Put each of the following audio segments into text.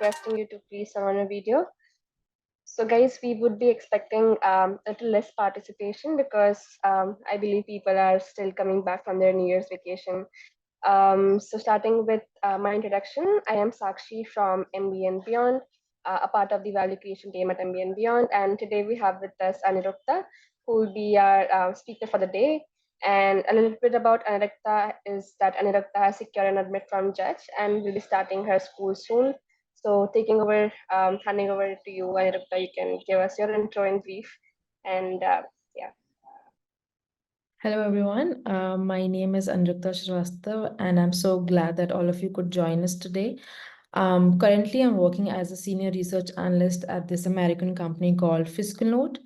requesting you to please turn on your video. So, guys, we would be expecting a little less participation because I believe people are still coming back from their New Year's vacation. So, starting with my introduction, I am Sakshi from MBA and Beyond, a part of the value creation team at MBA and Beyond. And today we have with us Aniruddha, who will be our speaker for the day. And a little bit about Aniruddha is that Aniruddha has secured an admit from judge and will be starting her school soon. So, handing over to you, Aniruddha, you can give us your intro in brief. And yeah. Hello, everyone. My name is Anrikta Shrivastava, and I'm so glad that all of you could join us today. Currently, I'm working as a senior research analyst at this American company called Fiscal Note.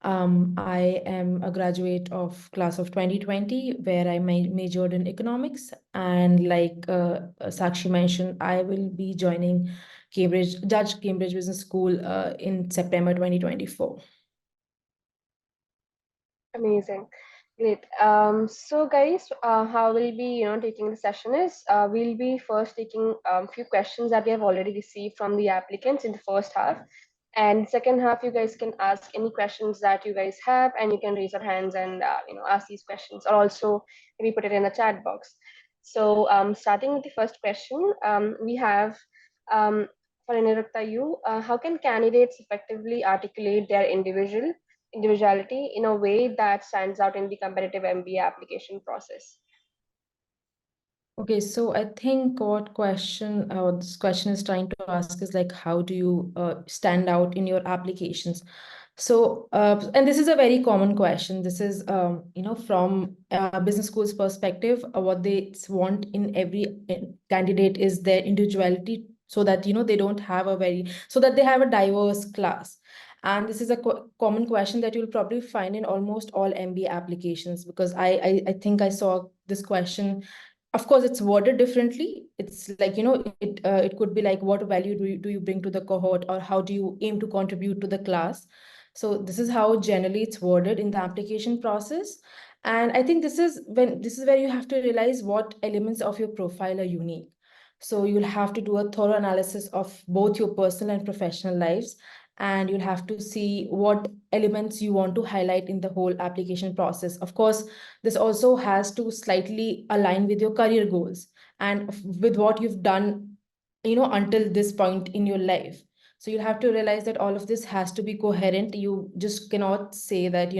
I am a graduate of class of 2020, where I majored in economics. And like Sakshi mentioned, I will be joining Cambridge Business School in September 2024. Amazing. Great. So guys, how we'll be, taking the session is we'll be first taking a few questions that we have already received from the applicants in the first half. And second half, you guys can ask any questions that you guys have, and you can raise your hands and ask these questions, or also maybe put it in the chat box. So starting with the first question, we have for Aniruddha, how can candidates effectively articulate their individuality in a way that stands out in the competitive MBA application process? Okay, so I think what this question is trying to ask is like, how do you stand out in your applications? So, and this is a very common question. This is, from business school's perspective, what they want in every candidate is their individuality, so that, they don't have so that they have a diverse class. And this is a common question that you'll probably find in almost all MBA applications, because I think I saw this question. Of course, it's worded differently. It's like, it could be like, what value do you bring to the cohort, or how do you aim to contribute to the class? So this is how generally it's worded in the application process. And I think this is where you have to realize what elements of your profile are unique. So you'll have to do a thorough analysis of both your personal and professional lives, and you'll have to see what elements you want to highlight in the whole application process. Of course, this also has to slightly align with your career goals and with what you've done, until this point in your life. So you'll have to realize that all of this has to be coherent. You just cannot say that,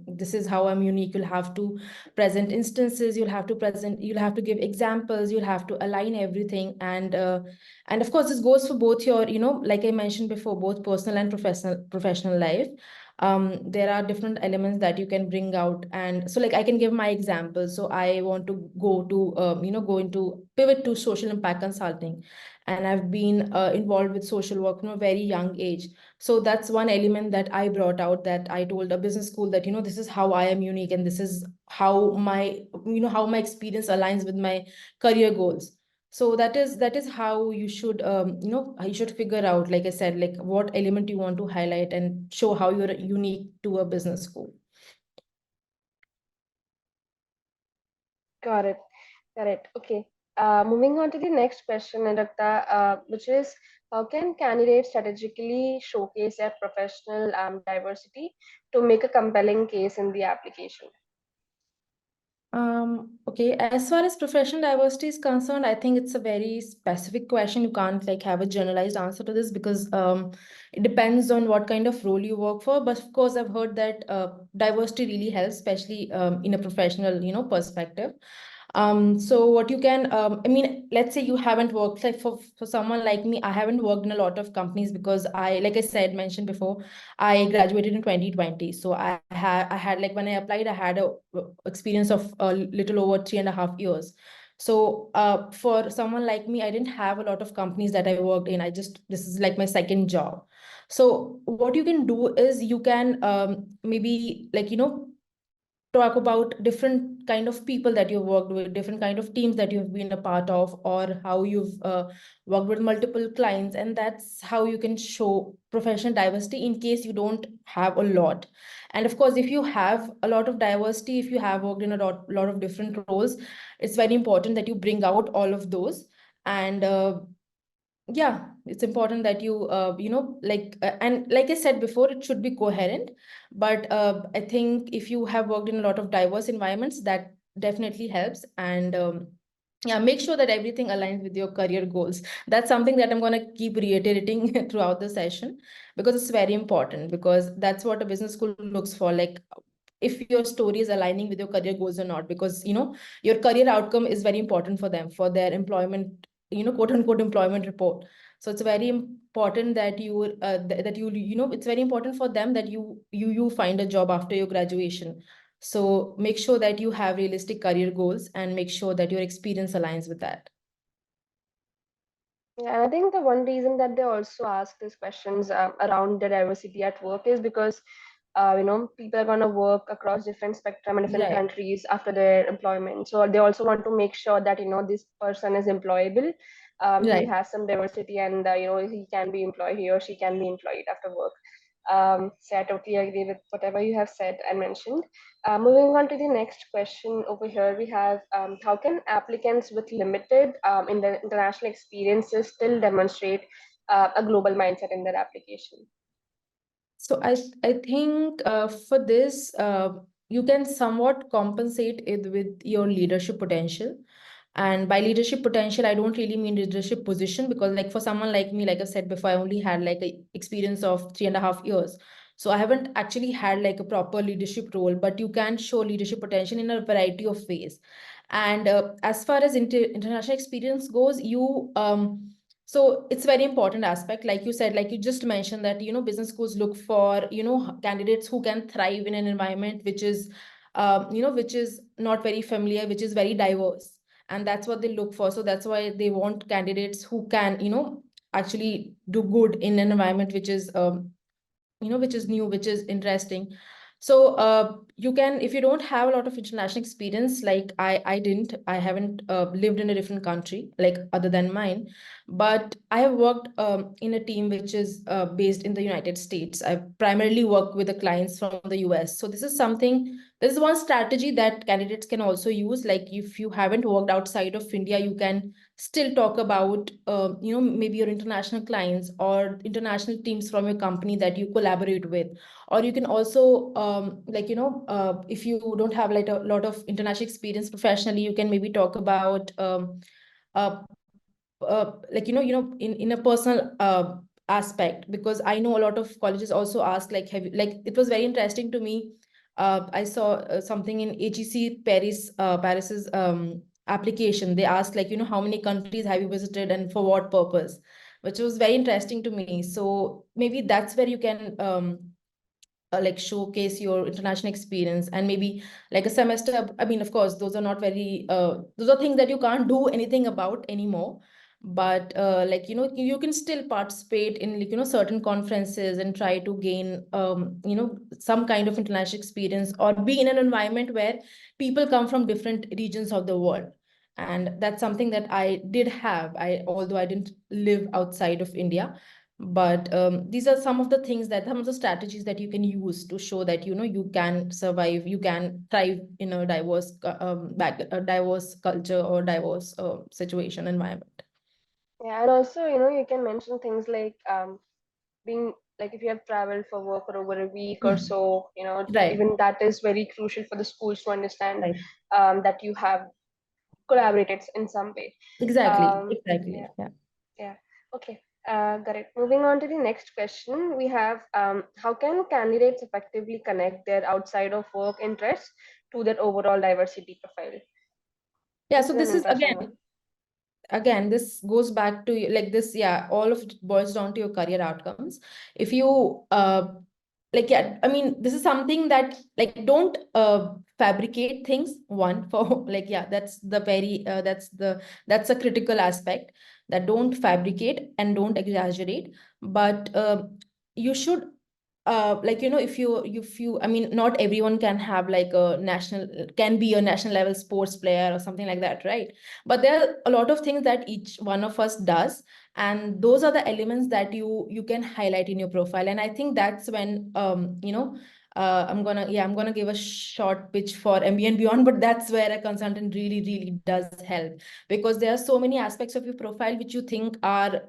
this is how I'm unique. You'll have to present instances, you'll have to give examples, you'll have to align everything. And of course, this goes for both your, like I mentioned before, both personal and professional life. There are different elements that you can bring out. And so, like, I can give my example. So I want to go into pivot to social impact consulting, and I've been involved with social work from a very young age. So that's one element that I brought out, that I told a business school that, this is how I am unique, and this is how my experience aligns with my career goals. So that is how you should you should figure out, like I said, like what element you want to highlight and show how you're unique to a business school. Got it. Got it. Okay. Moving on to the next question, Adakta, which is how can candidates strategically showcase their professional diversity to make a compelling case in the application? Okay, as far as professional diversity is concerned, I think it's a very specific question. You can't like have a generalized answer to this, because it depends on what kind of role you work for. But of course, I've heard that diversity really helps, especially in a professional, perspective. So what you can, I mean, let's say you haven't worked, like for someone like me, I haven't worked in a lot of companies, because like I said, mentioned before, I graduated in 2020. So I had like, when I applied, I had a experience of a little over 3.5 years. So for someone like me, I didn't have a lot of companies that I worked in. This is like my second job. So what you can do is you can maybe like, talk about different kind of people that you've worked with, different kind of teams that you've been a part of, or how you've worked with multiple clients. And that's how you can show professional diversity, in case you don't have a lot. And of course, if you have a lot of diversity, if you have worked in a lot of different roles, it's very important that you bring out all of those. And yeah, it's important that you and like I said before, it should be coherent. But I think if you have worked in a lot of diverse environments, that definitely helps. And yeah, make sure that everything aligns with your career goals. That's something that I'm going to keep reiterating throughout the session, because it's very important, because that's what a business school looks for. Like, if your story is aligning with your career goals or not, because your career outcome is very important for them, for their employment, quote unquote employment report. So it's very important that it's very important for them that you find a job after your graduation. So make sure that you have realistic career goals, and make sure that your experience aligns with that. Yeah, and I think the one reason that they also ask these questions around the diversity at work is because people are going to work across different spectrum and different Right, countries after their employment. So they also want to make sure that this person is employable. He right. has some diversity, and he can be employed, he or she can be employed after work. So I totally agree with whatever you have said and mentioned. Moving on to the next question over here, we have how can applicants with limited in the international experiences still demonstrate a global mindset in their application? So I think for this, you can somewhat compensate it with your leadership potential. And by leadership potential, I don't really mean leadership position, because like for someone like me, like I said before, I only had like a experience of 3.5 years. So I haven't actually had like a proper leadership role, but you can show leadership potential in a variety of ways. And as far as international experience goes, so it's very important aspect, like you said, like you just mentioned, that business schools look for candidates who can thrive in an environment which is which is not very familiar, which is very diverse, and that's what they look for. So that's why they want candidates who can actually do good in an environment which is which is new, which is interesting. So you can, if you don't have a lot of international experience, like I haven't lived in a different country like other than mine, but I have worked in a team which is based in the United States. I primarily work with the clients from the US. So this is one strategy that candidates can also use. Like if you haven't worked outside of India, you can still talk about maybe your international clients or international teams from your company that you collaborate with. Or you can also if you don't have like a lot of international experience professionally, you can maybe talk about uh, in a personal aspect, because I know a lot of colleges also ask, like, have you, like, it was very interesting to me. I saw something in HEC Paris's application. They asked, like, how many countries have you visited and for what purpose, which was very interesting to me. So maybe that's where you can like showcase your international experience. And maybe like a semester, I mean, of course, those are not very those are things that you can't do anything about anymore. But like you can still participate in, like, certain conferences and try to gain some kind of international experience, or be in an environment where people come from different regions of the world. And that's something that I did have, although I didn't live outside of India. But these are some of the things, that some of the strategies that you can use to show that you can survive, you can thrive in a a diverse culture or diverse situation environment. Yeah, and also, you can mention things like being like if you have traveled for work for over a week or Mhm. so, Right, even that is very crucial for the schools to understand right. that you have collaborated in some way. Exactly, Yeah, exactly. Yeah. yeah. Okay, got it. Moving on to the next question, we have how can candidates effectively connect their outside of work interests to their overall diversity profile? Yeah, This so is an this is interesting one. again, this goes back to like this, yeah, all of it boils down to your career outcomes. If you like, yeah, I mean, this is something that, like, don't fabricate things, one, for like, yeah, that's the very that's a critical aspect, that don't fabricate and don't exaggerate. But you should if you, I mean, not everyone can have like a national, can be a national level sports player or something like that, right? But there are a lot of things that each one of us does, and those are the elements that you can highlight in your profile. And I think that's when I'm gonna give a short pitch for MBA and beyond, but that's where a consultant really really does help, because there are so many aspects of your profile which you think are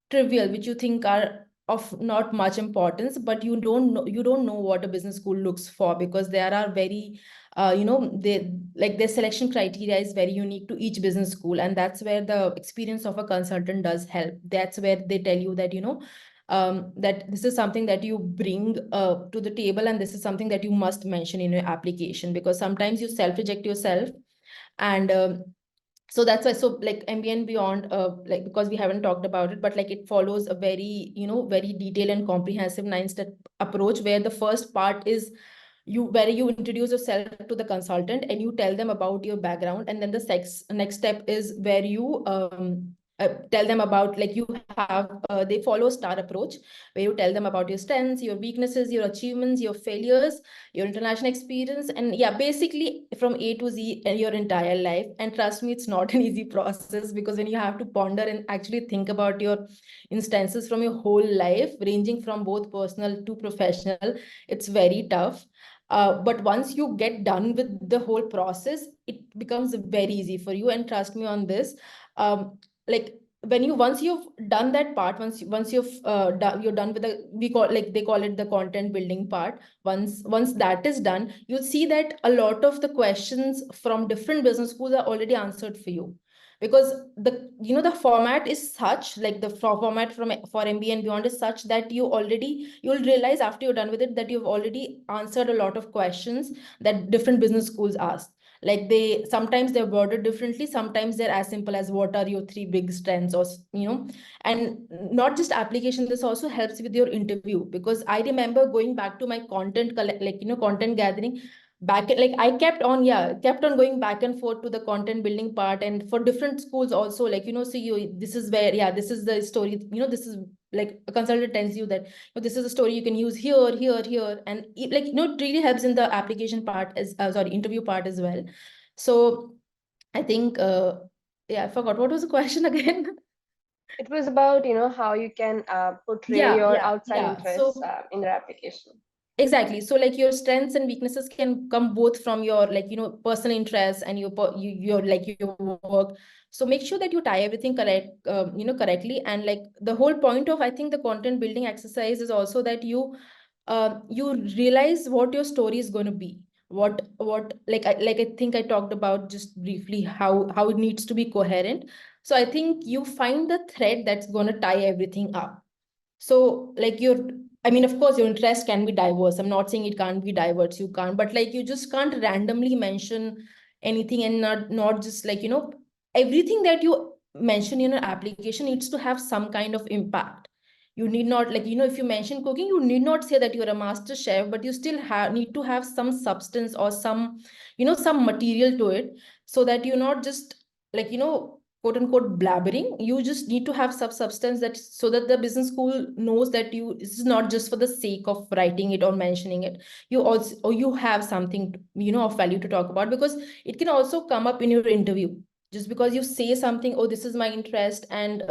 trivial, which you think are of not much importance, but you don't know what a business school looks for, because there are very they like their selection criteria is very unique to each business school, and that's where the experience of a consultant does help. That's where they tell you that that this is something that you bring to the table, and this is something that you must mention in your application, because sometimes you self reject yourself. And so that's why, so like MBA and beyond, like, because we haven't talked about it, but like it follows a very very detailed and comprehensive 9-step approach, where the first part is where you introduce yourself to the consultant and you tell them about your background, and then the next step is where you tell them about, like, you have they follow a star approach, where you tell them about your strengths, your weaknesses, your achievements, your failures, your international experience, and yeah, basically from A to Z in your entire life. And trust me, it's not an easy process, because when you have to ponder and actually think about your instances from your whole life, ranging from both personal to professional, it's very tough. But once you get done with the whole process, it becomes very easy for you. And trust me on this, like, once you've done that part, once you're done with the, we call, like, they call it the content building part. Once that is done, you'll see that a lot of the questions from different business schools are already answered for you, because the format is such, like the format for MBA and beyond is such that you'll realize after you're done with it that you've already answered a lot of questions that different business schools ask. Like, sometimes they're worded differently, sometimes they're as simple as what are your three big strengths, or and not just application, this also helps with your interview. Because I remember going back to my content gathering back, like I kept on going back and forth to the content building part, and for different schools also, like, so this is where, this is the story, this is, like, a consultant tells you that, this is a story you can use here, here, here, and like, it really helps in the application part as sorry, interview part as well. So I think I forgot what was the question again. It was about, how you can portray Yeah, your yeah, outside yeah. interests in your application. Exactly. So like your strengths and weaknesses can come both from your, like, personal interests and your like your work. So make sure that you tie everything correctly. And like the whole point of, I think, the content building exercise is also that you realize what your story is going to be. What like I think I talked about just briefly how it needs to be coherent. So I think you find the thread that's going to tie everything up. So like I mean, of course, your interest can be diverse. I'm not saying it can't be diverse. You can't, but like you just can't randomly mention anything, and not just like, everything that you mention in an application needs to have some kind of impact. You need not, like, if you mention cooking, you need not say that you're a master chef, but you still need to have some substance or some material to it, so that you're not just like, quote unquote blabbering. You just need to have some substance, that so that the business school knows that this is not just for the sake of writing it or mentioning it. You also, or you have something of value to talk about, because it can also come up in your interview. Just because you say something, oh, this is my interest, and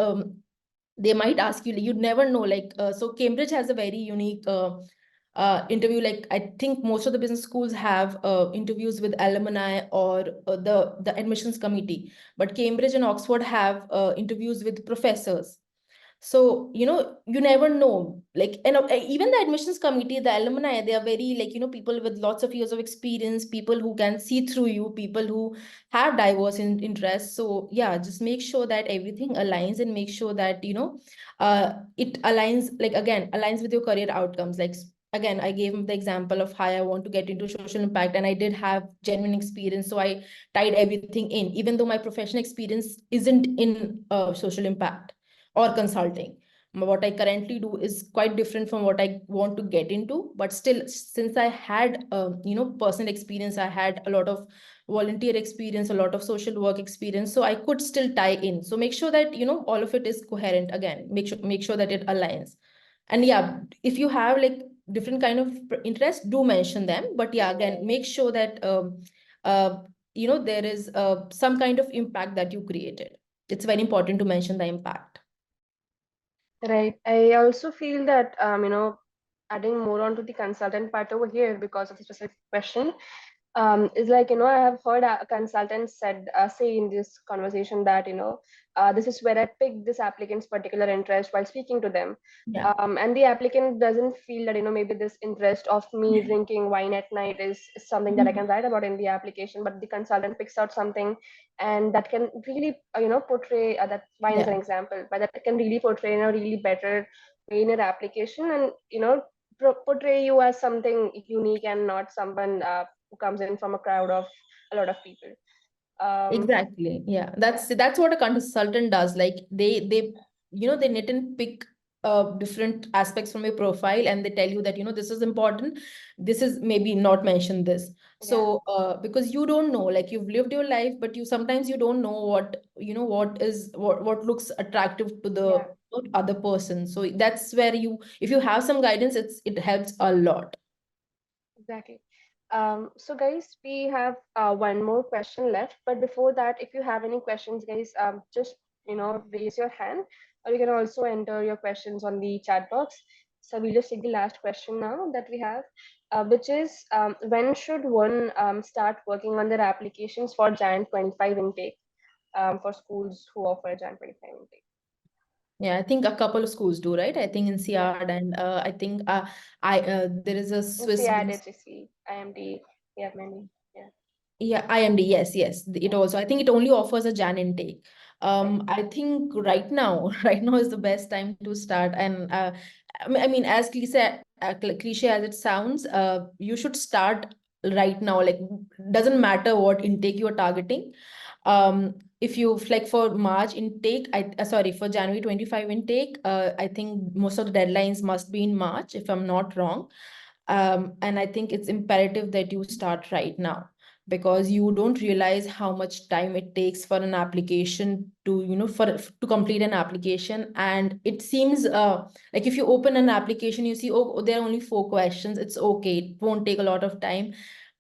they might ask you, you'd never know, like, so Cambridge has a very unique interview. Like, I think most of the business schools have interviews with alumni or the admissions committee, but Cambridge and Oxford have interviews with professors. So you never know, like, and even the admissions committee, the alumni, they are very, like, people with lots of years of experience, people who can see through you, people who have diverse interests. So yeah, just make sure that everything aligns, and make sure that it aligns, like, again, aligns with your career outcomes. Like, again, I gave the example of how I want to get into social impact, and I did have genuine experience, so I tied everything in, even though my professional experience isn't in social impact or consulting. What I currently do is quite different from what I want to get into, but still, since I had personal experience, I had a lot of volunteer experience, a lot of social work experience, so I could still tie in. So make sure that all of it is coherent. Again, make sure that it aligns. And yeah, if you have like different kind of interest, do mention them. But yeah, again, make sure that uh, there is some kind of impact that you created. It's very important to mention the impact. Right. I also feel that, adding more onto the consultant part over here because of the specific question, Is like, I have heard a consultant said say in this conversation that, this is where I picked this applicant's particular interest while speaking to them. Yeah. And the applicant doesn't feel that, maybe this interest of me drinking wine at night is something that I can write about in the application, but the consultant picks out something and that can really, portray that wine is Yeah. an example, but that can really portray in a really better way in your application, and, portray you as something unique and not someone who comes in from a crowd of a lot of people. Exactly. Yeah. Yeah, That's what a consultant does. Like they knit and pick different aspects from your profile, and they tell you that, this is important. This is maybe not mention this. yeah, So because you don't know, like you've lived your life, but you sometimes you don't know what looks attractive to yeah, the other person. So that's where if you have some guidance, it helps a lot. exactly. So guys, we have one more question left, but before that, if you have any questions, guys, just raise your hand, or you can also enter your questions on the chat box. So we'll just take the last question now that we have, which is, when should one start working on their applications for Jan 25 intake, for schools who offer Jan 25 intake? Yeah, I think a couple of schools do, right? I think in Yeah. CR, and I think I there is a Swiss NCR, based. HEC, IMD, we have many. Yeah. Yeah, IMD, yes, yes. It Yeah. also, I think it only offers a Jan intake. Right. I think right now, right now is the best time to start. And I mean, as cliche as it sounds, you should start right now. Like, doesn't matter what intake you're targeting. If you like for March intake, sorry, for January 25 intake, I think most of the deadlines must be in March, if I'm not wrong. And I think it's imperative that you start right now, because you don't realize how much time it takes for an application to, to complete an application. And it seems like if you open an application, you see, oh, there are only 4 questions. It's okay. It won't take a lot of time,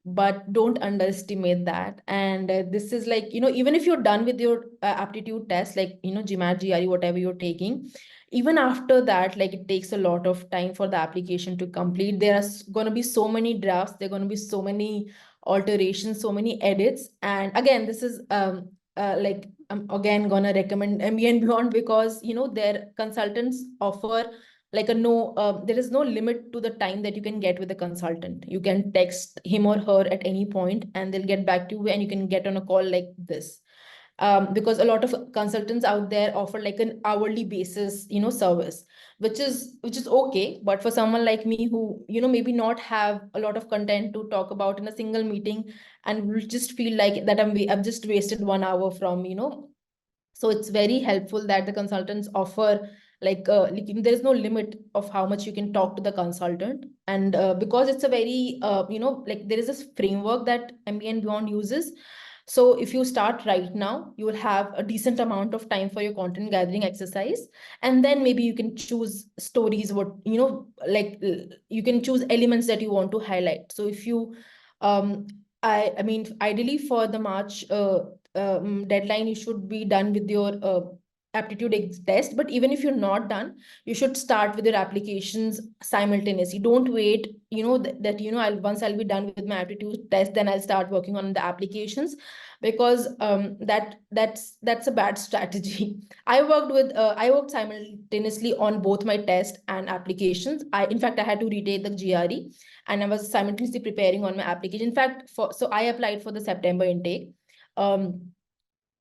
but don't underestimate that. And this is like, even if you're done with your aptitude test, like, GMAT, GRE, whatever you're taking, even after that, like it takes a lot of time for the application to complete. There are going to be so many drafts, there are going to be so many alterations, so many edits. And again, this is like I'm again gonna recommend MBA and Beyond, because their consultants offer like there is no limit to the time that you can get with a consultant. You can text him or her at any point and they'll get back to you, and you can get on a call like this. Because a lot of consultants out there offer like an hourly basis service, which is okay. But for someone like me who maybe not have a lot of content to talk about in a single meeting, and will just feel like that I've just wasted 1 hour from so it's very helpful that the consultants offer like there is no limit of how much you can talk to the consultant. And because it's a very like there is this framework that MBA and Beyond uses. So if you start right now, you will have a decent amount of time for your content gathering exercise. And then maybe you can choose stories, what, like you can choose elements that you want to highlight. So if you, I mean, ideally for the March deadline, you should be done with your test. But even if you're not done, you should start with your applications simultaneously. Don't wait, that I'll be done with my aptitude test, then I'll start working on the applications, because that's a bad strategy. I worked simultaneously on both my test and applications. In fact, I had to retake the GRE, and I was simultaneously preparing on my application. In fact, so I applied for the September intake. um,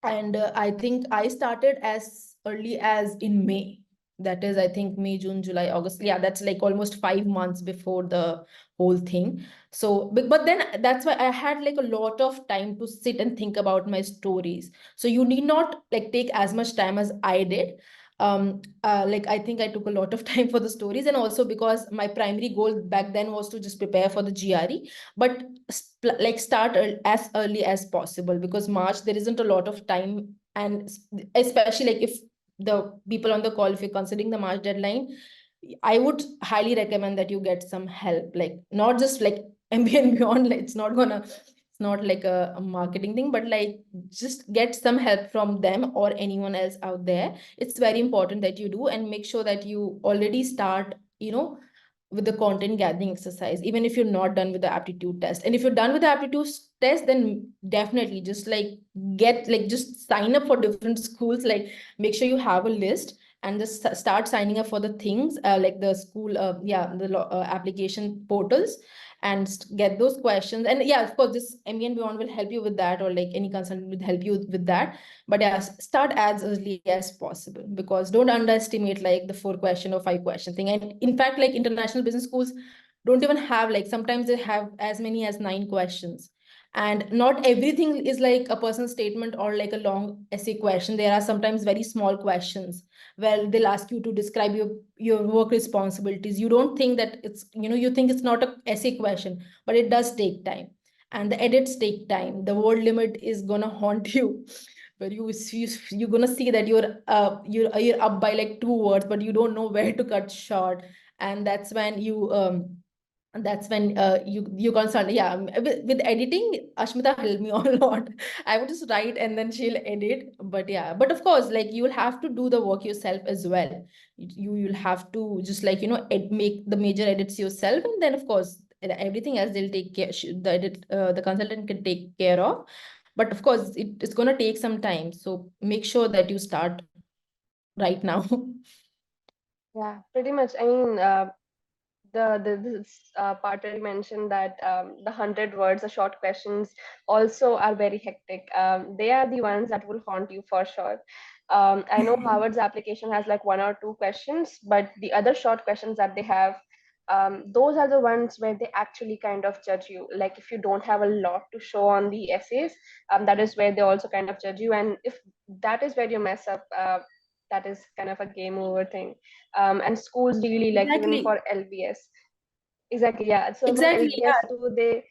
and I think I started as early as in May. That is, I think, May, June, July, August. Yeah, that's like almost 5 months before the whole thing. So, but then that's why I had like a lot of time to sit and think about my stories. So you need not like take as much time as I did. Like I think I took a lot of time for the stories, and also because my primary goal back then was to just prepare for the GRE. But like start as early as possible, because March there isn't a lot of time. And especially like if the people on the call, if you're considering the March deadline, I would highly recommend that you get some help, like not just like MBA and Beyond. Like, it's not like a marketing thing, but like just get some help from them or anyone else out there. It's very important that you do, and make sure that you already start with the content gathering exercise, even if you're not done with the aptitude test. And if you're done with the aptitude test, then definitely just like just sign up for different schools. Like make sure you have a list and just start signing up for the things like the school, application portals, and get those questions. And yeah, of course, this MBA and Beyond will help you with that, or like any consultant will help you with that. But yeah, start as early as possible, because don't underestimate like the 4 question or 5 question thing. And in fact, like international business schools don't even have, like sometimes they have as many as 9 questions. And not everything is like a personal statement or like a long essay question. There are sometimes very small questions where they'll ask you to describe your work responsibilities. You don't think that it's, you think it's not a essay question, but it does take time. And the edits take time. The word limit is gonna haunt you, where you're gonna see that you're up by like 2 words, but you don't know where to cut short. And that's when you consult. Yeah, with editing, Ashmita helped me a lot. I would just write and then she'll edit. But yeah, but of course, like you will have to do the work yourself as well. You'll have to just like make the major edits yourself, and then of course everything else they'll take care. The consultant can take care of. But of course, it's gonna take some time. So make sure that you start right now. Yeah, pretty much. I mean, the this part where you mentioned that the 100 words, the short questions, also are very hectic. They are the ones that will haunt you for sure. I know Harvard's application has like 1 or 2 questions, but the other short questions that they have, those are the ones where they actually kind of judge you. Like if you don't have a lot to show on the essays, that is where they also kind of judge you. And if that is where you mess up, that is kind of a game over thing. And schools really, like even Exactly. for LBS. Exactly, yeah. So for Exactly. LBS too, they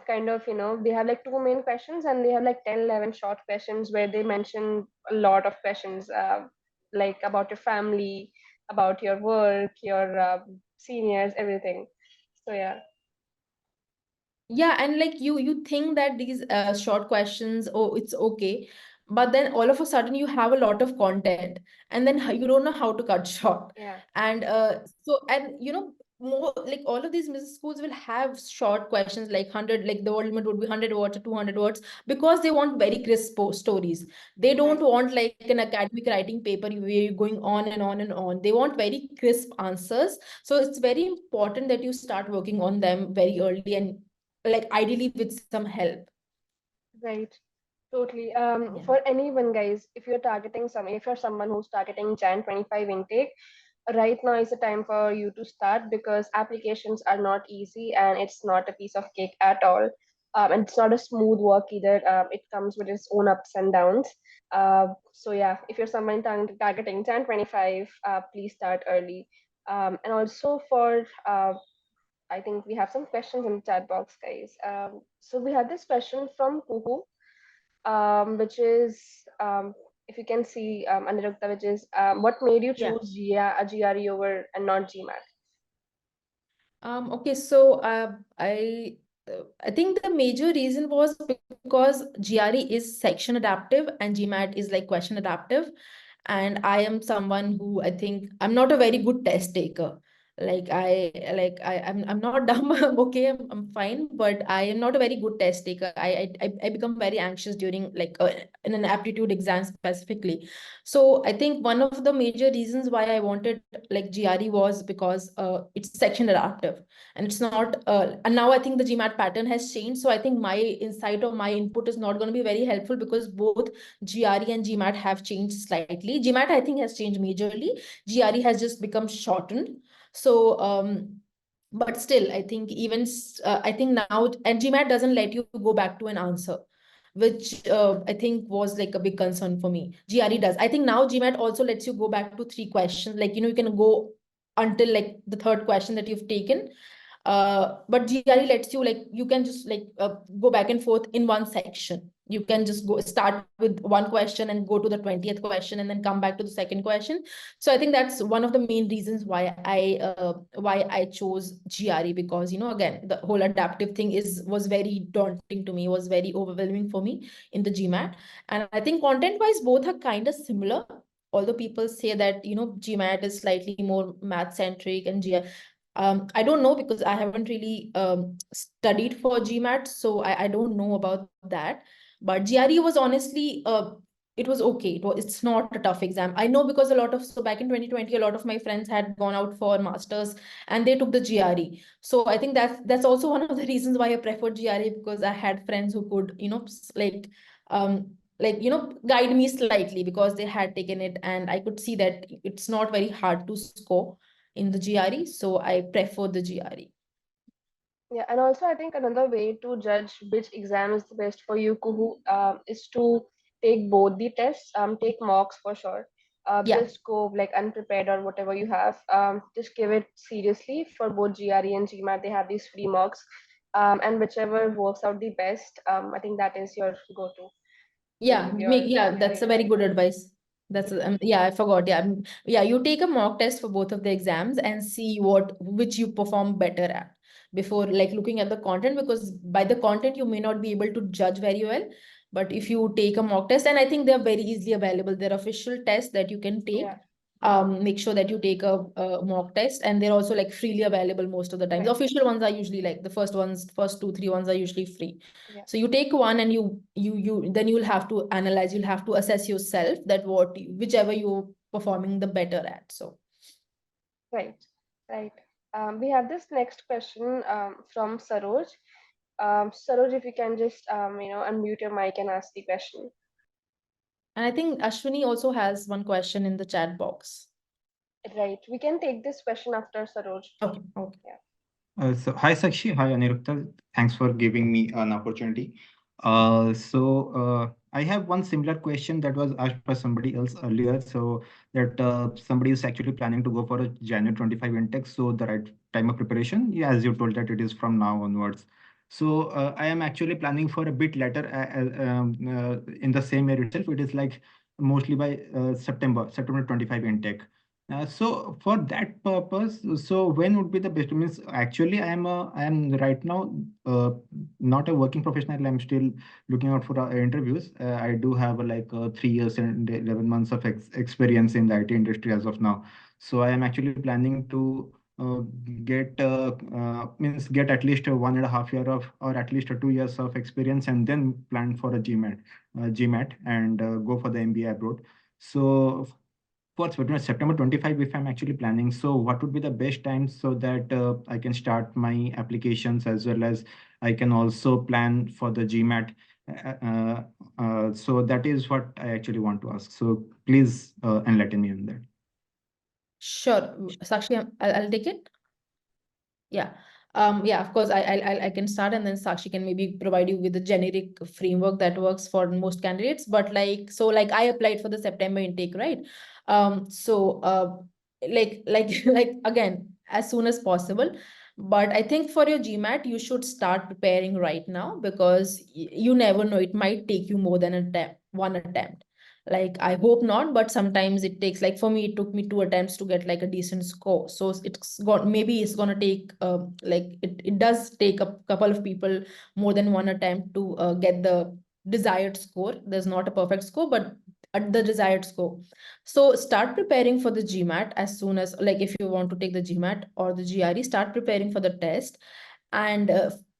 kind of, they have like 2 main questions, and they have like 10, 11 short questions where they mention a lot of questions, like about your family, about your work, your seniors, everything. So yeah, Yeah, and like you think that these short questions, oh, it's okay, but then all of a sudden you have a lot of content, and then you don't know how to cut short. yeah, And and more like all of these business schools will have short questions like 100, like the word limit would be 100 words or 200 words, because they want very crisp stories. They don't exactly. want like an academic writing paper where you're going on and on and on. They want very crisp answers. So it's very important that you start working on them very early, and like ideally with some help. Right. Totally. Yeah. For anyone, guys, if you're someone who's targeting Jan 25 intake, right now is the time for you to start, because applications are not easy and it's not a piece of cake at all. And it's not a smooth work either. It comes with its own ups and downs. So yeah, if you're someone targeting Jan 25, please start early. And also for I think we have some questions in the chat box, guys. So we had this question from Kuhu, which is, if you can see, Aniruddha, which is, what made you Yeah. choose GRE over and not GMAT? Okay, so I think the major reason was because GRE is section adaptive and GMAT is like question adaptive. And I am someone who, I think I'm not a very good test taker. I'm not dumb. I'm okay. I'm fine, but I am not a very good test taker. I become very anxious during like in an aptitude exam specifically. So I think one of the major reasons why I wanted like GRE was because it's section adaptive, and it's not and now I think the GMAT pattern has changed. So I think my insight or my input is not going to be very helpful, because both GRE and GMAT have changed slightly. GMAT I think has changed majorly. GRE has just become shortened. So but still I think I think now, and GMAT doesn't let you go back to an answer, which I think was like a big concern for me. GRE does. I think now GMAT also lets you go back to 3 questions. Like, you can go until like the third question that you've taken. But GRE lets you, like, you can just like go back and forth in one section. You can just go start with one question and go to the 20th question and then come back to the second question. So I think that's one of the main reasons why I chose GRE, because again, the whole adaptive thing was very daunting to me, was very overwhelming for me in the GMAT. And I think content wise both are kind of similar, although people say that GMAT is slightly more math centric and GRE. I don't know because I haven't really studied for GMAT, so I don't know about that. But GRE was honestly, it was okay. It's not a tough exam. I know because so back in 2020, a lot of my friends had gone out for masters and they took the GRE. So I think that's also one of the reasons why I preferred GRE, because I had friends who could, guide me slightly because they had taken it, and I could see that it's not very hard to score in the GRE, so I prefer the GRE. Yeah, and also I think another way to judge which exam is the best for you, Kuhu, is to take both the tests. Take mocks for sure. Yeah, Just go like unprepared or whatever you have. Just give it seriously for both GRE and GMAT. They have these free mocks, and whichever works out the best. I think that is your go-to to give your that's a GRE very exam. good advice. That's Yeah, yeah, I forgot. Yeah, you take a mock test for both of the exams and see which you perform better at before like looking at the content, because by the content you may not be able to judge very well. But if you take a mock test, and I think they're very easily available, they're official tests that you can take. yeah, Make sure that you take a mock test, and they're also like freely available most of the time. The right. official ones are usually like the first 2 3 ones are usually free. Yeah. So you take one and you then you'll have to analyze, you'll have to assess yourself that whichever you're performing the better at. So Right, right. We have this next question from Saroj. Saroj, if you can just unmute your mic and ask the question. and I think Ashwini also has one question in the chat box. Right, we can take this question after Saroj. Okay, okay. Yeah, So hi Sakshi, hi Aniruddha. Thanks for giving me an opportunity. I have one similar question that was asked by somebody else earlier. So that somebody is actually planning to go for a January 25 intake. So the right time of preparation, yeah, as you told that it is from now onwards. So I am actually planning for a bit later in the same year itself. It is like mostly by September 25 intake. So for that purpose, so when would be the best? Means actually, I am right now not a working professional. I'm still looking out for interviews. I do have 3 years and 11 months of experience in the IT industry as of now. So I am actually planning to get at least a 1.5 year of or at least a 2 years of experience, and then plan for a GMAT and go for the MBA abroad. So for September 25, if I'm actually planning, so what would be the best time so that I can start my applications as well as I can also plan for the GMAT? So that is what I actually want to ask. So please enlighten me on that. Sure. Sakshi, I'll take it. Yeah. Yeah, of course, I can start, and then Sakshi can maybe provide you with a generic framework that works for most candidates. But like I applied for the September intake, right? So like again, as soon as possible. But I think for your GMAT, you should start preparing right now, because you never know, it might take you more than one attempt. Like I hope not, but sometimes it takes, like for me it took me 2 attempts to get like a decent score. So maybe it's gonna take it does take a couple of people more than one attempt to get the desired score. There's not a perfect score, but at the desired score. So start preparing for the GMAT as soon as, like, if you want to take the GMAT or the GRE, start preparing for the test. And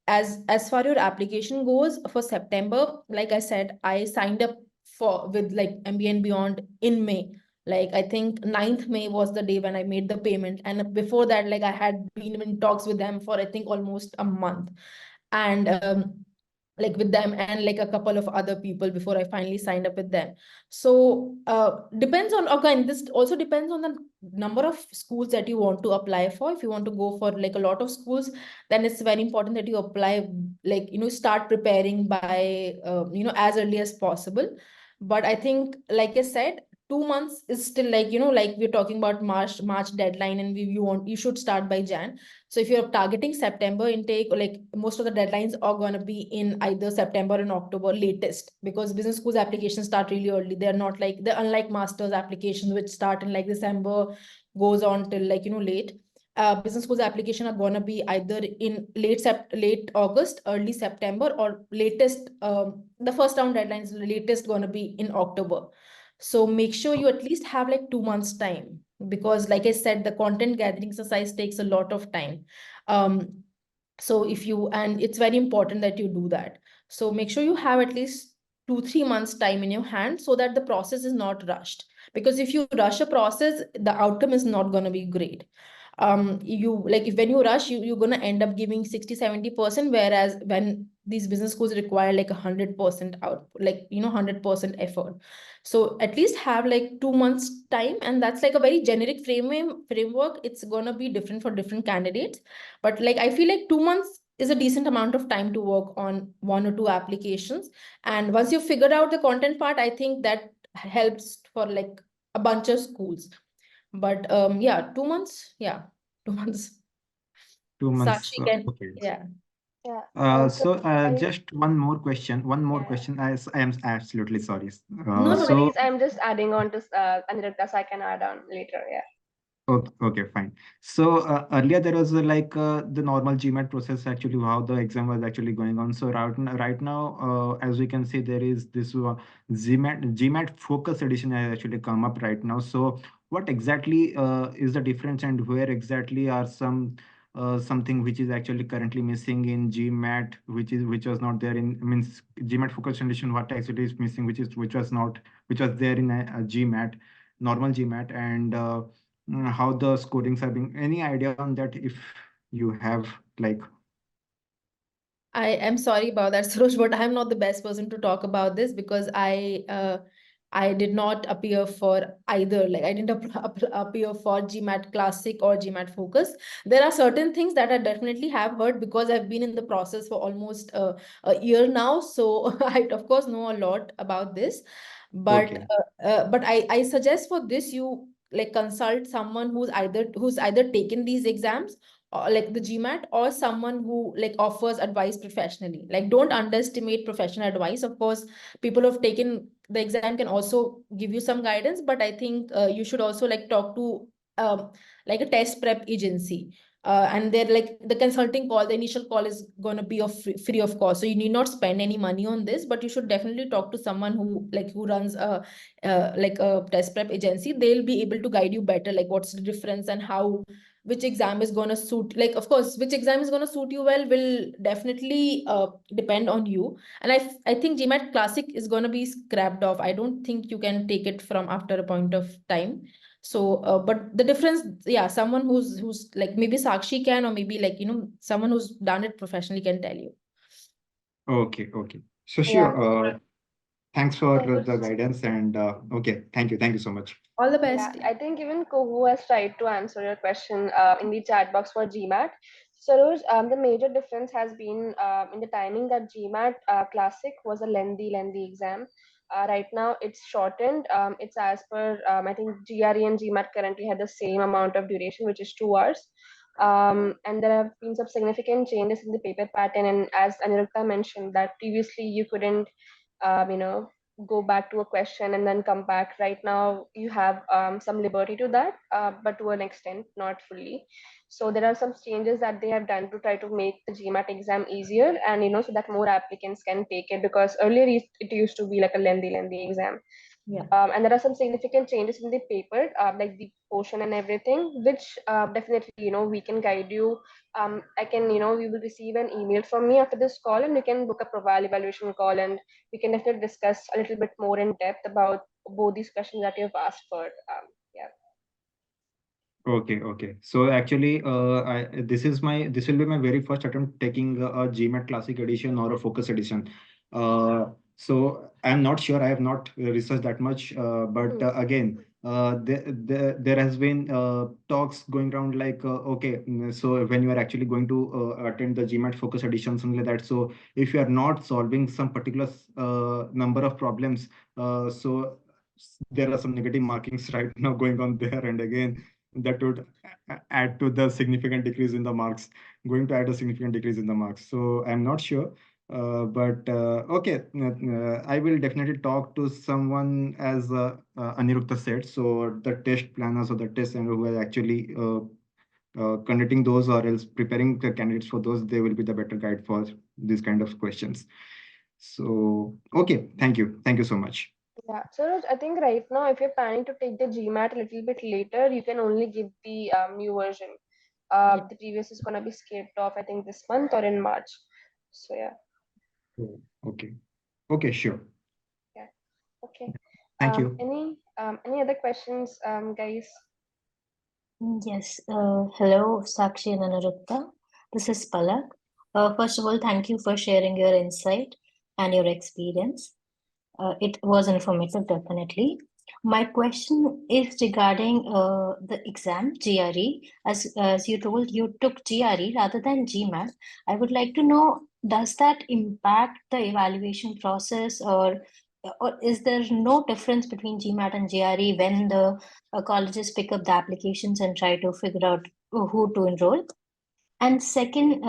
as far your application goes for September, like I said, I signed up for with like MBA and Beyond in May. Like I think 9th May was the day when I made the payment. And before that, like I had been in talks with them for I think almost a month. And like with them and like a couple of other people before I finally signed up with them. So depends on, again, this also depends on the number of schools that you want to apply for. If you want to go for like a lot of schools, then it's very important that you apply, like, start preparing by as early as possible. But I think, like I said, 2 months is still, like, like we're talking about March deadline, and you should start by Jan. So if you're targeting September intake, like most of the deadlines are going to be in either September and October latest, because business schools applications start really early. They're unlike masters applications, which start in like December, goes on till like, late. Business schools application are going to be either in late August, early September, or latest, the first round deadlines latest going to be in October. So make sure you at least have like 2 months time because like I said, the content gathering exercise takes a lot of time. So and it's very important that you do that. So make sure you have at least 2-3 months time in your hand so that the process is not rushed. Because if you rush a process, the outcome is not going to be great. You like, if when you rush, you're going to end up giving 60-70%, whereas when these business schools require like 100% out, like 100% effort. So at least have like 2 months time, and that's like a very generic framework. It's gonna be different for different candidates, but like I feel like 2 months is a decent amount of time to work on 1 or 2 applications. And once you figured out the content part, I think that helps for like a bunch of schools. But yeah, 2 months, yeah, 2 months. 2 months. Sakshi can, Okay. yeah. Yeah. So I just one more question. One more yeah. question. I am absolutely sorry. No, No no. So worries. I'm just adding on to Aniruddha, so I can add on later. Yeah. okay, okay, fine. So earlier there was the normal GMAT process, actually how the exam was actually going on. So right now, as we can see, there is this GMAT Focus Edition has actually come up right now. So what exactly is the difference, and where exactly are something which is actually currently missing in GMAT, which was not there in, means GMAT Focus Edition? What actually is missing, which was there in a GMAT, normal GMAT, and how the scorings are being, any idea on that if you have, like? I am sorry about that, Suresh, but I'm not the best person to talk about this because I did not appear for either. Like I didn't appear for GMAT Classic or GMAT Focus. There are certain things that I definitely have heard because I've been in the process for almost a year now. So I of course know a lot about this. But Okay, I suggest for this you like consult someone who's either taken these exams, or like the GMAT, or someone who like offers advice professionally. Like don't underestimate professional advice. Of course, people who have taken the exam can also give you some guidance, but I think you should also like talk to like a test prep agency. And they're like the consulting call, the initial call is going to be free of cost. So you need not spend any money on this, but you should definitely talk to someone who runs a like a test prep agency. They'll be able to guide you better, like what's the difference and how which exam is going to suit, like of course which exam is going to suit you well will definitely depend on you. And I think GMAT Classic is going to be scrapped off. I don't think you can take it from after a point of time. So but the difference, yeah, someone who's like maybe Sakshi can, or maybe like someone who's done it professionally can tell you. okay, okay. So Yeah. sure, thanks for So the guidance, and okay, thank you so much. All the yeah, best. I think even Kohu has tried to answer your question in the chat box for GMAT. So, Rose, the major difference has been in the timing that GMAT Classic was a lengthy exam. Right now, it's shortened. It's as per, I think GRE and GMAT currently have the same amount of duration, which is 2 hours. And there have been some significant changes in the paper pattern. And as Aniruddha mentioned, that previously you couldn't, you know, go back to a question and then come back. Right now you have some liberty to that, but to an extent, not fully. So there are some changes that they have done to try to make the GMAT exam easier, and so that more applicants can take it, because earlier it used to be like a lengthy exam. Yeah. And there are some significant changes in the paper, like the portion and everything, which definitely we can guide you. I can you will receive an email from me after this call, and we can book a profile evaluation call, and we can definitely discuss a little bit more in depth about both these questions that you've asked for. Yeah. Okay, okay. So actually, this will be my very first attempt taking a GMAT Classic Edition or a Focus Edition. So I'm not sure. I have not researched that much. But Hmm. again, there has been talks going around, like okay, so when you are actually going to attend the GMAT Focus Edition, something like that. So if you are not solving some particular number of problems, so there are some negative markings right now going on there, and again that would add to the significant decrease in the marks, going to add a significant decrease in the marks. So I'm not sure. But okay, I will definitely talk to someone, as Aniruddha said. So the test planners or the test and who are actually conducting those, or else preparing the candidates for those, they will be the better guide for these kind of questions. So okay, thank you so much. Yeah, so I think right now, if you're planning to take the GMAT a little bit later, you can only give the new version. Yeah. The previous is gonna be skipped off, I think, this month or in March. So yeah, Oh, okay. Okay, sure. yeah, okay. Thank you. Any other questions, guys? Yes. Hello, Sakshi and Anuruddha. This is Palak. First of all, thank you for sharing your insight and your experience. It was informative, definitely. My question is regarding the exam, GRE. As you told, you took GRE rather than GMAT. I would like to know, does that impact the evaluation process, or is there no difference between GMAT and GRE when the colleges pick up the applications and try to figure out who to enroll? And second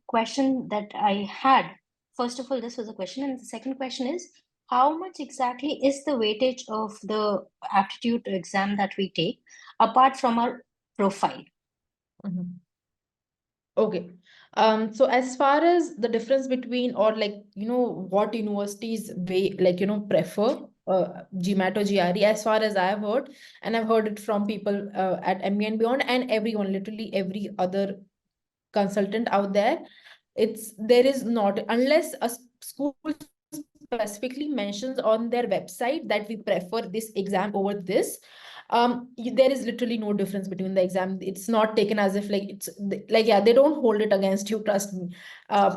question that I had, first of all, this was a question, and the second question is, how much exactly is the weightage of the aptitude exam that we take apart from our profile? Mhm. Okay. So as far as the difference between, or like, what universities prefer GMAT or GRE, as far as I've heard, and I've heard it from people at MBA and beyond, and everyone, literally every other consultant out there, there is not, unless a school specifically mentions on their website that we prefer this exam over this, there is literally no difference between the exam. It's not taken as if like it's like, yeah, they don't hold it against you, trust me.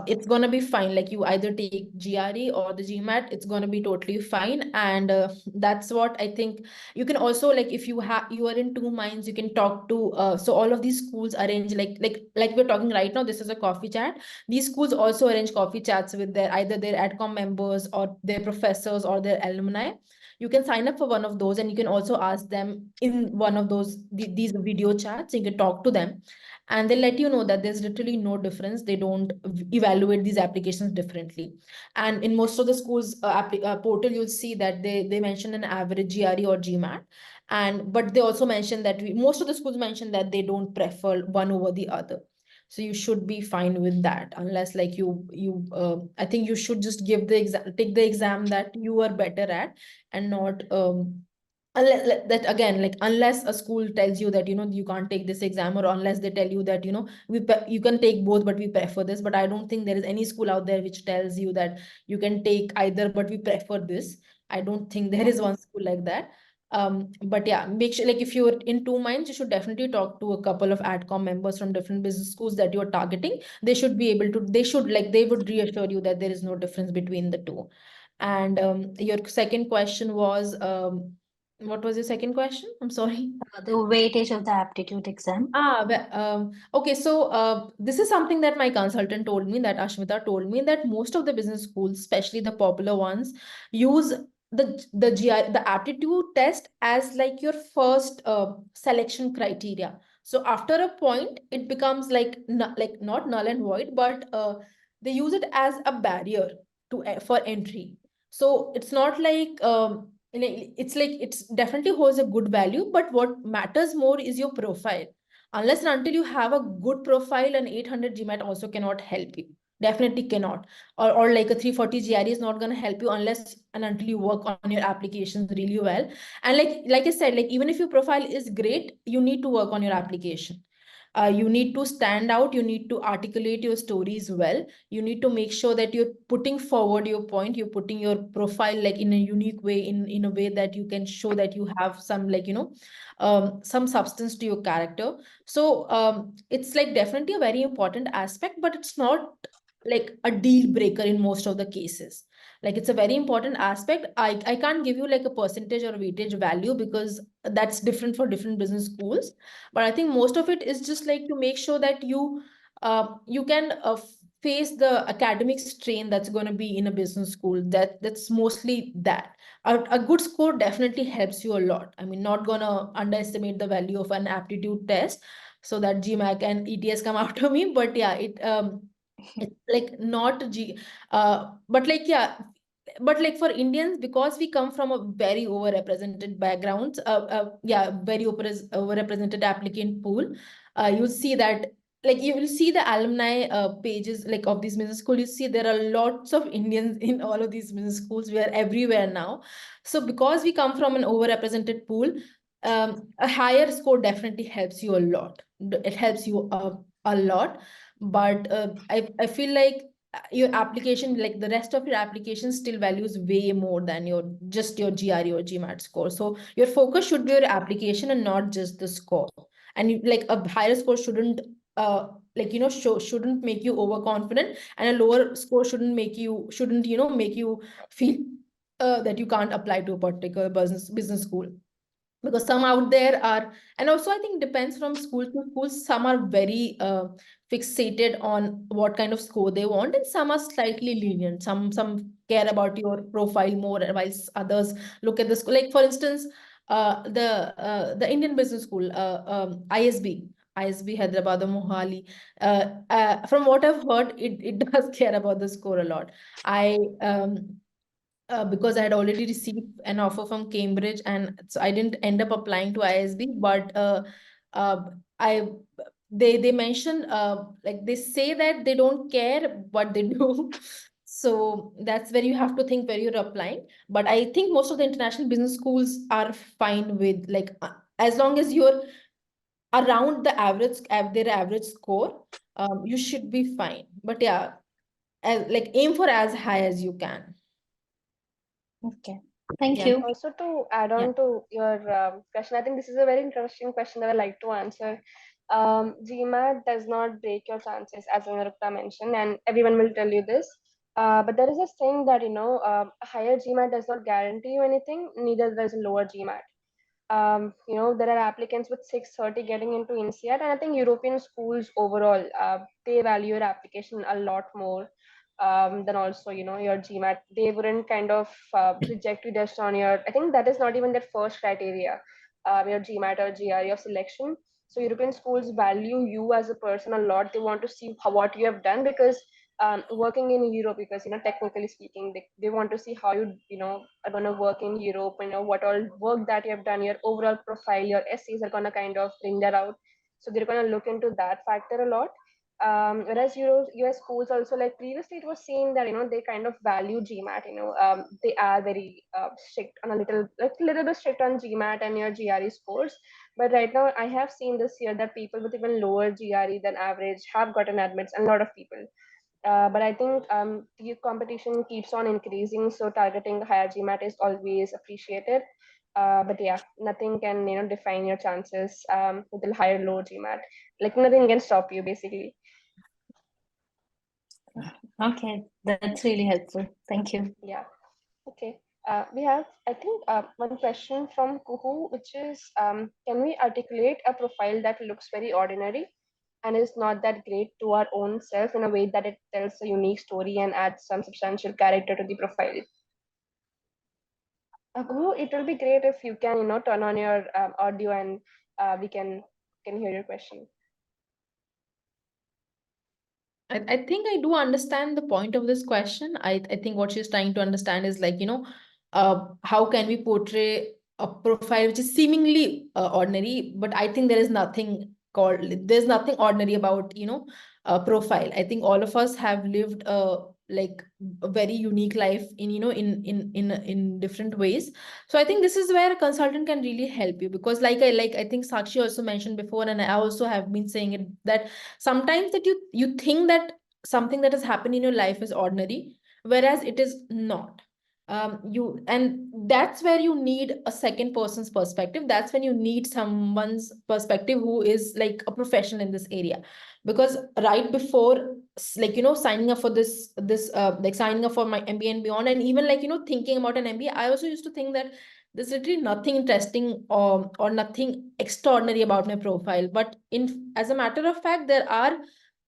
It's gonna be fine, like you either take GRE or the GMAT, it's gonna be totally fine. And that's what I think. You can also, like, if you are in two minds, you can talk to so all of these schools arrange, like we're talking right now, this is a coffee chat. These schools also arrange coffee chats with their either their adcom members or their professors or their alumni. You can sign up for one of those, and you can also ask them in one of these video chats. You can talk to them, and they let you know that there's literally no difference. They don't evaluate these applications differently. And in most of the schools portal, you'll see that they mention an average GRE or GMAT. And but they also mention that most of the schools mention that they don't prefer one over the other. So you should be fine with that, unless like I think you should just give the exam, take the exam that you are better at, and not unless that, again, like unless a school tells you that you can't take this exam, or unless they tell you that you can take both but we prefer this. But I don't think there is any school out there which tells you that you can take either but we prefer this. I don't think there is one school like that. But yeah, make sure, like, if you're in two minds, you should definitely talk to a couple of adcom members from different business schools that you're targeting. They should be able to, they would reassure you that there is no difference between the two. And your second question was, what was your second question? I'm sorry. The weightage of the aptitude exam. Okay. So this is something that my consultant told me, that Ashmita told me, that most of the business schools, especially the popular ones, use the aptitude test as like your first selection criteria. So after a point, it becomes like like not null and void, but they use it as a barrier for entry. So it's not like it's like, it's definitely holds a good value, but what matters more is your profile. Unless and until you have a good profile, an 800 GMAT also cannot help you. Definitely cannot. Or like a 340 GRE is not going to help you unless and until you work on your applications really well. And like I said, like even if your profile is great, you need to work on your application. You need to stand out, you need to articulate your stories well, you need to make sure that you're putting forward your point, you're putting your profile like in a unique way, in a way that you can show that you have some, like, some substance to your character. So it's like definitely a very important aspect, but it's not like a deal breaker in most of the cases. Like, it's a very important aspect. I can't give you like a percentage or a weightage value, because that's different for different business schools. But I think most of it is just like to make sure that you can face the academic strain that's going to be in a business school. That's mostly that. A good score definitely helps you a lot. I mean, not gonna underestimate the value of an aptitude test so that GMAT and ETS come after me. But yeah, it's like not but like, yeah, but like for Indians, because we come from a very overrepresented backgrounds, yeah, very overrepresented applicant pool, you'll see that like you will see the alumni pages like of these business schools. You see there are lots of Indians in all of these business schools. We are everywhere now. So because we come from an overrepresented pool, a higher score definitely helps you a lot. It helps you a lot. But I feel like your application, like the rest of your application, still values way more than your just your GRE or GMAT score. So your focus should be your application and not just the score. And like a higher score shouldn't like shouldn't make you overconfident, and a lower score shouldn't make you feel that you can't apply to a particular business school. Because some out there are, and also I think depends from school to school, some are very fixated on what kind of score they want, and some are slightly lenient. Some care about your profile more, while others look at the school. Like for instance, the Indian business school, ISB Hyderabad or Mohali, from what I've heard, it does care about the score a lot. I because I had already received an offer from Cambridge, and so I didn't end up applying to ISB. But uh, I they mention like they say that they don't care what they do. So that's where you have to think where you're applying. But I think most of the international business schools are fine with, like, as long as you're around the average, their average score, you should be fine. But yeah, like aim for as high as you can. Okay. Thank Yeah. you. Also, to add Yeah. on to your question, I think this is a very interesting question that I like to answer. GMAT does not break your chances, as Anurukta mentioned, and everyone will tell you this. But there is a thing that, a higher GMAT does not guarantee you anything, neither does a lower GMAT. There are applicants with 630 getting into INSEAD, and I think European schools overall, they value your application a lot more than also, your GMAT. They wouldn't kind of reject you just on your, I think that is not even their first criteria, your GMAT or GRE of selection. So European schools value you as a person a lot. They want to see what you have done, because working in Europe, because technically speaking, they want to see how you are going to work in Europe, what all work that you have done, your overall profile, your essays are going to kind of bring that out. So they're going to look into that factor a lot. Whereas US schools also, like previously it was seen that they kind of value GMAT. They are very strict on little bit strict on GMAT and your GRE scores. But right now I have seen this year that people with even lower GRE than average have gotten admits, and a lot of people. But I think the competition keeps on increasing, so targeting higher GMAT is always appreciated. But yeah, nothing can define your chances with a higher low GMAT. Like nothing can stop you basically. Okay, that's really helpful. Thank you. Yeah. Okay. We have, I think, one question from Kuhu, which is, can we articulate a profile that looks very ordinary and is not that great to our own self in a way that it tells a unique story and adds some substantial character to the profile? Kuhu, it will be great if you can, turn on your audio, and we can hear your question. I think I do understand the point of this question. I think what she's trying to understand is, like, how can we portray a profile which is seemingly ordinary, but I think there's nothing ordinary about, a profile. I think all of us have lived like a very unique life in, in different ways. So I think this is where a consultant can really help you, because I think Sakshi also mentioned before, and I also have been saying it, that sometimes that you think that something that has happened in your life is ordinary, whereas it is not. And that's where you need a second person's perspective. That's when you need someone's perspective who is like a professional in this area. Because right before, like, signing up for this like signing up for my MBA and beyond, and even, like, thinking about an MBA, I also used to think that there's literally nothing interesting or nothing extraordinary about my profile. But as a matter of fact, there are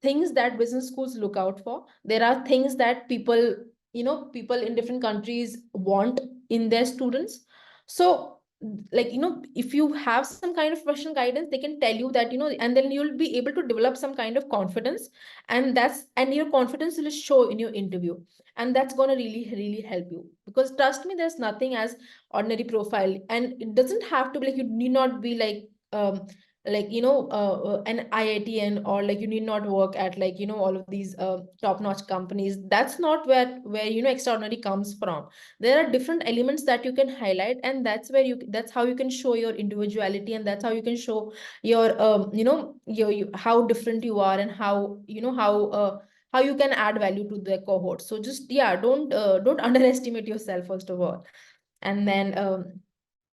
things that business schools look out for. There are things that people in different countries want in their students. So, like, if you have some kind of professional guidance, they can tell you that, and then you'll be able to develop some kind of confidence, and your confidence will show in your interview, and that's going to really really help you. Because trust me, there's nothing as ordinary profile, and it doesn't have to be like, you need not be like like an IITN, or like you need not work at like all of these top-notch companies. That's not where extraordinary comes from. There are different elements that you can highlight, and that's how you can show your individuality, and that's how you can show your how different you are, and how how you can add value to the cohort. So just, yeah, don't underestimate yourself, first of all. And then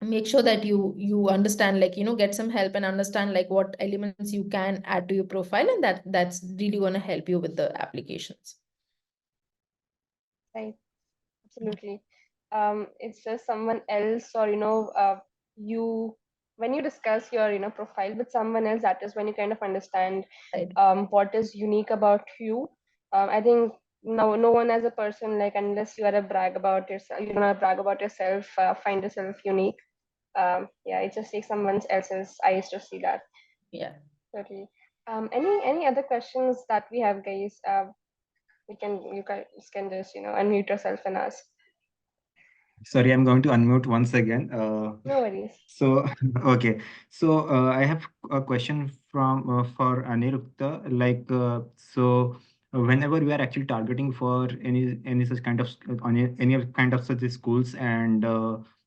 make sure that you understand, like get some help and understand like what elements you can add to your profile, and that's really going to help you with the applications. Right. Absolutely. It's just someone else, or you when you discuss your profile with someone else, that is when you kind of understand Right. what is unique about you. I think no one as a person, like, unless you are a brag about yourself, you don't want to brag about yourself, find yourself unique. Yeah, it just takes someone else's eyes to see that. Yeah. Totally. Any other questions that we have, guys? You guys can just unmute yourself and ask. Sorry, I'm going to unmute once again. No worries. So, okay. So, I have a question from for Aniruddha. Like, whenever we are actually targeting for any such kind of any kind of such schools, and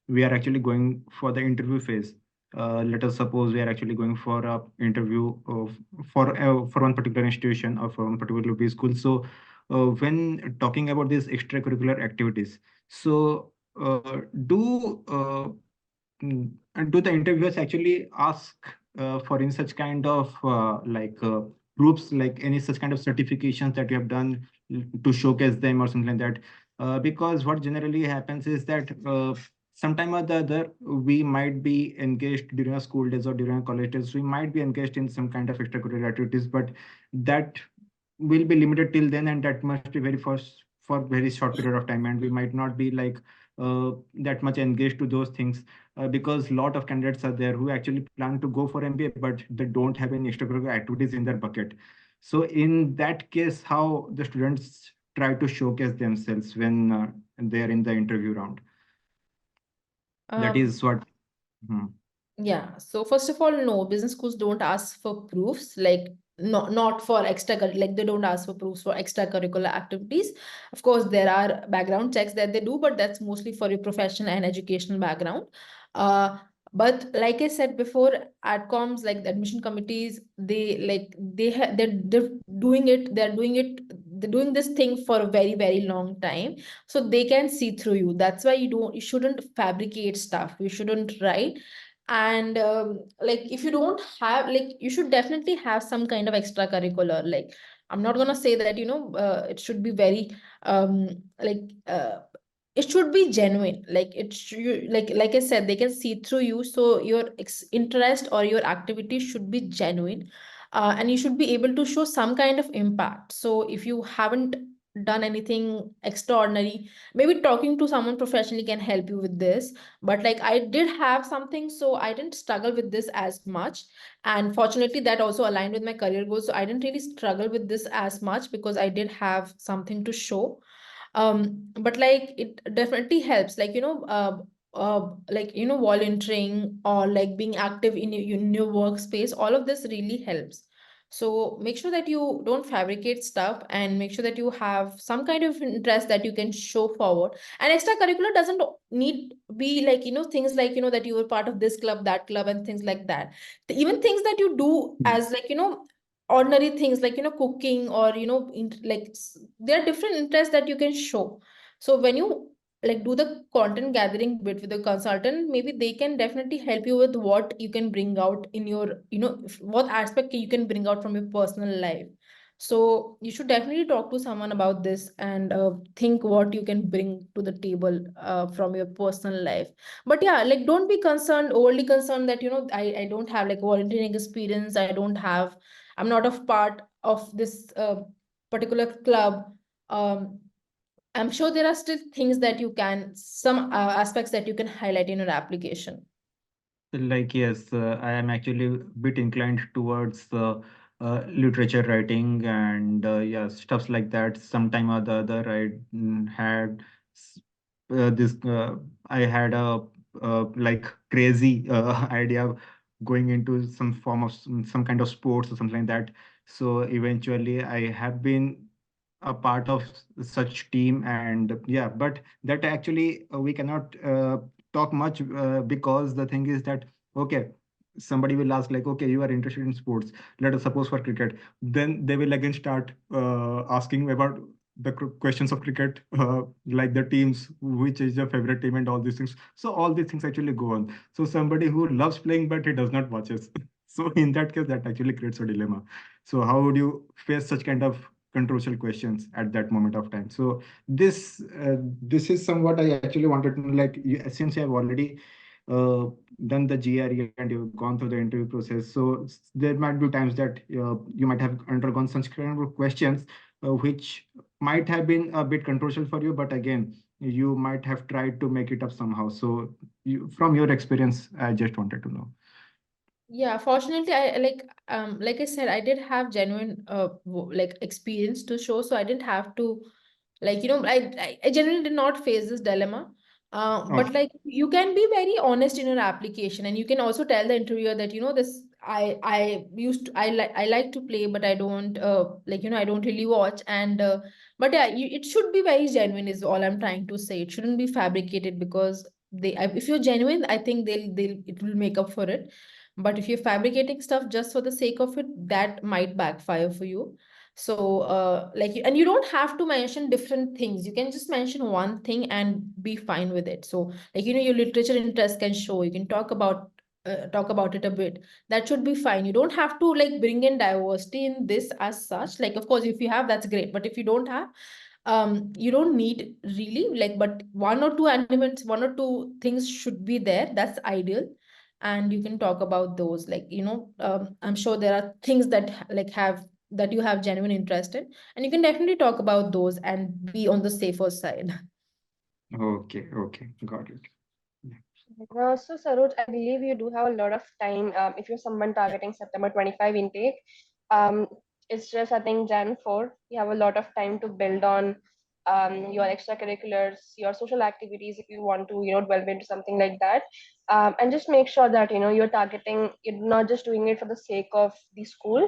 we are actually going for the interview phase. Let us suppose we are actually going for a interview for one particular institution or for one particular school. So, when talking about these extracurricular activities, so do the interviewers actually ask for in such kind of groups, like any such kind of certifications that you have done to showcase them or something like that? Because what generally happens is that sometime or the other we might be engaged during our school days or during our college days. We might be engaged in some kind of extracurricular activities, but that will be limited till then, and that must be very first for very short period of time, and we might not be like that much engaged to those things, because a lot of candidates are there who actually plan to go for MBA, but they don't have any extracurricular activities in their bucket. So in that case, how the students try to showcase themselves when they are in the interview round? That um is what. Hmm. Yeah. So first of all, no, business schools don't ask for proofs, like not for like they don't ask for proofs for extracurricular activities. Of course, there are background checks that they do, but that's mostly for your professional and educational background. Uh, but like I said before, adcoms, like the admission committees, they're doing it. They're doing this thing for a very, very long time, so they can see through you. That's why you shouldn't fabricate stuff. You shouldn't write. And like if you don't have, like, you should definitely have some kind of extracurricular. Like, I'm not gonna say that it should be very um like it should be genuine. Like it should, like I said, they can see through you, so your interest or your activity should be genuine. And you should be able to show some kind of impact. So if you haven't done anything extraordinary, maybe talking to someone professionally can help you with this. But like I did have something, so I didn't struggle with this as much. And fortunately, that also aligned with my career goals, so I didn't really struggle with this as much because I did have something to show. But like it definitely helps, like like volunteering or like being active in your workspace. All of this really helps. So make sure that you don't fabricate stuff, and make sure that you have some kind of interest that you can show forward. And extracurricular doesn't need be like things like that you were part of this club, that club, and things like that. Even things that you do as like ordinary things, like cooking, or there are different interests that you can show. So when you like do the content gathering bit with the consultant, maybe they can definitely help you with what you can bring out in your what aspect you can bring out from your personal life. So you should definitely talk to someone about this, and think what you can bring to the table from your personal life. But yeah, like don't be overly concerned that I don't have like volunteering experience, I'm not a part of this particular club. um I'm sure there are still things that you can, some aspects that you can highlight in your application. Like, yes, I am actually a bit inclined towards literature writing and yeah, stuffs like that. Sometime or the other, I had s- this. I had a like crazy idea going into some form of some kind of sports or something like that. So eventually I have been a part of such team, and yeah, but that actually we cannot talk much, because the thing is that, okay, somebody will ask like, okay, you are interested in sports, let us suppose for cricket, then they will again start asking about the questions of cricket, like the teams, which is your favorite team and all these things. So all these things actually go on. So somebody who loves playing but he does not watches, so in that case that actually creates a dilemma. So how would you face such kind of controversial questions at that moment of time? So this is somewhat I actually wanted to know, like, since you have already uh, done the GRE and you've gone through the interview process, so there might be times that you might have undergone such kind of questions which might have been a bit controversial for you, but again, you might have tried to make it up somehow. So from your experience, I just wanted to know. Yeah, fortunately, I like I said, I did have genuine like experience to show, so I didn't have to, like, I genuinely did not face this dilemma. But Okay. like, you can be very honest in your application, and you can also tell the interviewer that, this I like to play, but I don't I don't really watch. And but yeah, it should be very genuine is all I'm trying to say. It shouldn't be fabricated, because if you're genuine, I think they'll it will make up for it. But if you're fabricating stuff just for the sake of it, that might backfire for you. So, and you don't have to mention different things. You can just mention one thing and be fine with it. So, like, your literature interest can show. You can talk about it a bit. That should be fine. You don't have to like bring in diversity in this as such. Like, of course, if you have, that's great. But if you don't have, you don't need really, like, but one or two elements, one or two things should be there. That's ideal. And you can talk about those, like, I'm sure there are things that that you have genuine interest in, and you can definitely talk about those and be on the safer side. Okay, okay, got it. Yeah. So, Saroj, I believe you do have a lot of time. If you're someone targeting September 25 intake, um, it's just, I think, Jan 4, you have a lot of time to build on your extracurriculars, your social activities, if you want to, delve into something like that. And just make sure that, you're not just doing it for the sake of the school.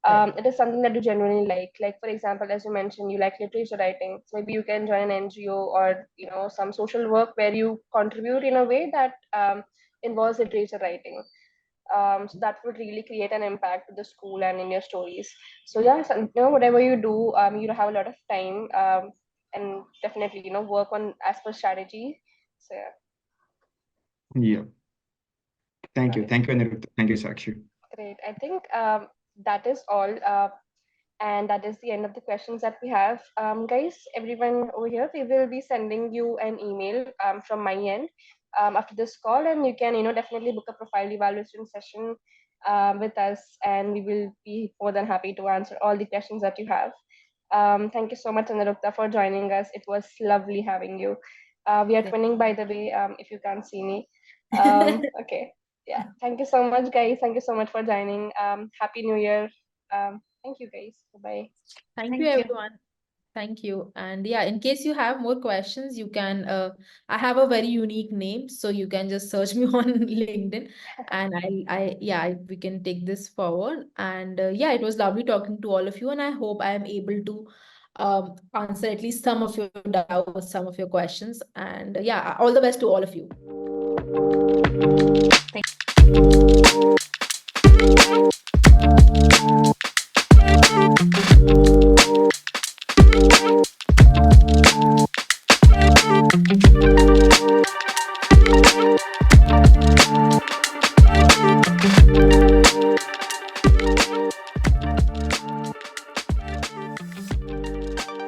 Right. It is something that you genuinely like. Like, for example, as you mentioned, you like literature writing. So maybe you can join an NGO or some social work where you contribute in a way that involves literature writing. So that would really create an impact to the school and in your stories. So yeah, so, whatever you do, you have a lot of time, and definitely work on as per strategy. So yeah, Yeah. got it. Thank you, Anirudh. Thank you, Sakshi. Great. I think that is all. And that is the end of the questions that we have. Guys, everyone over here, we will be sending you an email from my end after this call, and you can, definitely book a profile evaluation session with us, and we will be more than happy to answer all the questions that you have. Thank you so much, Aniruddha, for joining us. It was lovely having you. We are twinning, by the way, if you can't see me. Okay. Yeah. Thank you so much, guys. Thank you so much for joining. Happy New Year. Thank you, guys. Bye. Thank you, Thank you. everyone. Thank you. And yeah, in case you have more questions, you can, I have a very unique name, so you can just search me on LinkedIn, and we can take this forward. And yeah, it was lovely talking to all of you, and I hope I am able to answer at least some of your doubts, some of your questions. And yeah, all the best to all of you.